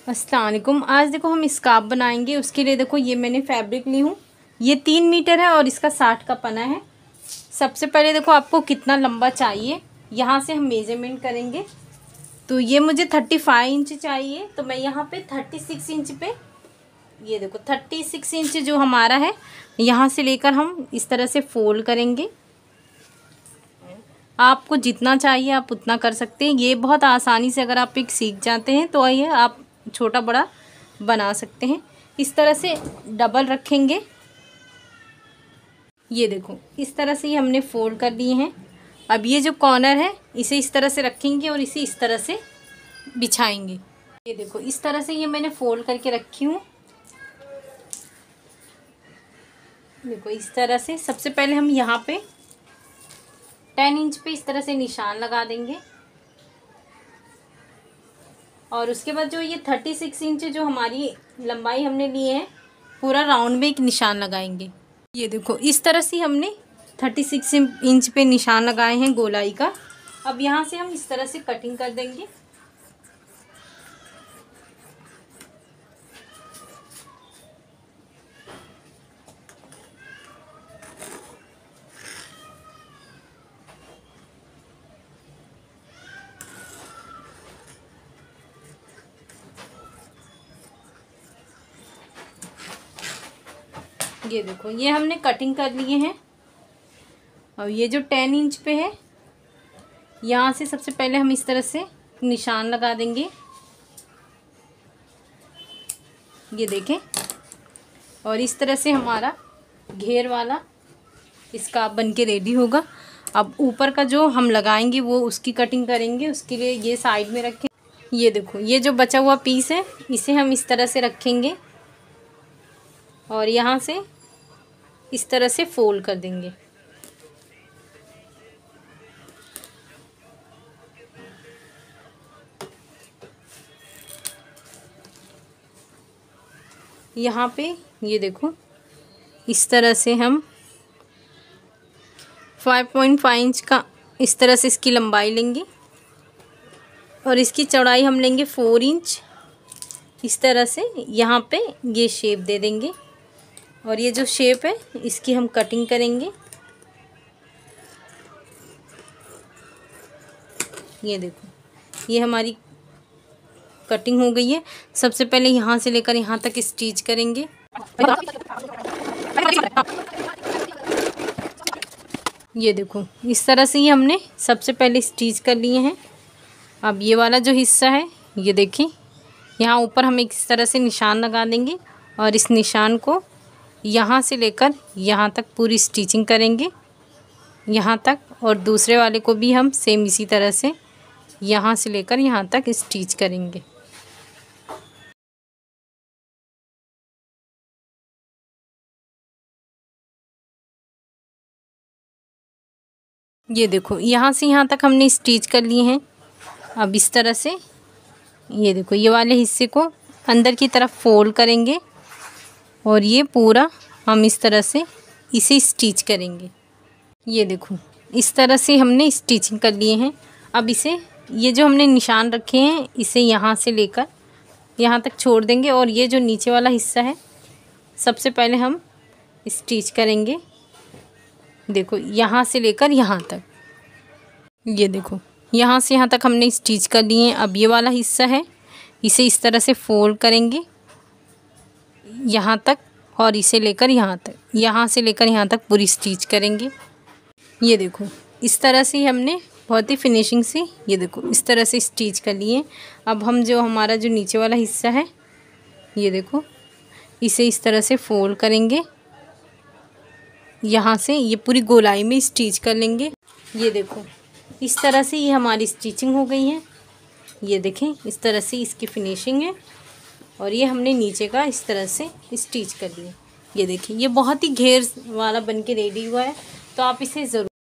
अस्सलाम वालेकुम। आज देखो हम स्कार्फ बनाएंगे। उसके लिए देखो ये मैंने फैब्रिक ली हूँ, ये 3 मीटर है और इसका 60 का पना है। सबसे पहले देखो आपको कितना लंबा चाहिए, यहाँ से हम मेजरमेंट करेंगे। तो ये मुझे 35 इंच चाहिए, तो मैं यहाँ पे 36 इंच पे, ये देखो 36 इंच जो हमारा है, यहाँ से लेकर हम इस तरह से फोल्ड करेंगे। आपको जितना चाहिए आप उतना कर सकते हैं। ये बहुत आसानी से अगर आप एक सीख जाते हैं तो ये आप छोटा बड़ा बना सकते हैं। इस तरह से डबल रखेंगे। ये देखो इस तरह से ही हमने फोल्ड कर दिए हैं। अब ये जो कॉर्नर है इसे इस तरह से रखेंगे और इसे इस तरह से बिछाएंगे। ये देखो इस तरह से ये मैंने फोल्ड करके रखी हूँ। देखो इस तरह से सबसे पहले हम यहाँ पे 10 इंच पे इस तरह से निशान लगा देंगे और उसके बाद जो ये 36 इंच जो हमारी लंबाई हमने ली है, पूरा राउंड में एक निशान लगाएंगे। ये देखो इस तरह से हमने 36 इंच पे निशान लगाए हैं गोलाई का। अब यहाँ से हम इस तरह से कटिंग कर देंगे। ये देखो ये हमने कटिंग कर लिए हैं। और ये जो 10 इंच पे है, यहाँ से सबसे पहले हम इस तरह से निशान लगा देंगे। ये देखें, और इस तरह से हमारा घेर वाला स्कार्फ बन के रेडी होगा। अब ऊपर का जो हम लगाएंगे वो उसकी कटिंग करेंगे। उसके लिए ये साइड में रखें। ये देखो ये जो बचा हुआ पीस है इसे हम इस तरह से रखेंगे और यहाँ से इस तरह से फोल्ड कर देंगे। यहाँ पे ये देखो इस तरह से हम 5.5 इंच का इस तरह से इसकी लंबाई लेंगे और इसकी चौड़ाई हम लेंगे 4 इंच। इस तरह से यहाँ पे ये शेप दे देंगे और ये जो शेप है इसकी हम कटिंग करेंगे। ये देखो ये हमारी कटिंग हो गई है। सबसे पहले यहाँ से लेकर यहाँ तक स्टिच करेंगे। ये देखो इस तरह से ही हमने सबसे पहले स्टिच कर लिए हैं। अब ये वाला जो हिस्सा है ये देखें, यहाँ ऊपर हम इस तरह से निशान लगा देंगे और इस निशान को यहाँ से लेकर यहाँ तक पूरी स्टिचिंग करेंगे यहाँ तक। और दूसरे वाले को भी हम सेम इसी तरह से यहाँ से लेकर यहाँ तक स्टिच करेंगे। ये देखो यहाँ से यहाँ तक हमने स्टिच कर लिए हैं। अब इस तरह से ये देखो ये वाले हिस्से को अंदर की तरफ फोल्ड करेंगे और ये पूरा हम इस तरह से इसे स्टिच करेंगे। ये देखो इस तरह से हमने स्टिचिंग कर लिए हैं। अब इसे ये जो हमने निशान रखे हैं इसे यहाँ से लेकर यहाँ तक छोड़ देंगे और ये जो नीचे वाला हिस्सा है सबसे पहले हम स्टिच करेंगे। देखो यहाँ से लेकर यहाँ तक, ये देखो यहाँ से यहाँ तक हमने स्टिच कर लिए हैं। अब ये वाला हिस्सा है इसे इस तरह से फोल्ड करेंगे यहाँ तक और इसे लेकर यहाँ तक, यहाँ से लेकर यहाँ तक पूरी स्टिच करेंगे। ये देखो इस तरह से हमने बहुत ही फिनिशिंग से ये देखो इस तरह से स्टिच कर लिए। अब हम जो हमारा जो नीचे वाला हिस्सा है ये देखो इसे इस तरह से फोल्ड करेंगे, यहाँ से ये पूरी गोलाई में स्टिच कर लेंगे। ये देखो इस तरह से ये हमारी स्टिचिंग हो गई है। ये देखें इस तरह से इसकी फिनिशिंग है और ये हमने नीचे का इस तरह से स्टिच कर लिया। ये देखिए ये बहुत ही घेर वाला बन के रेडी हुआ है, तो आप इसे ज़रूर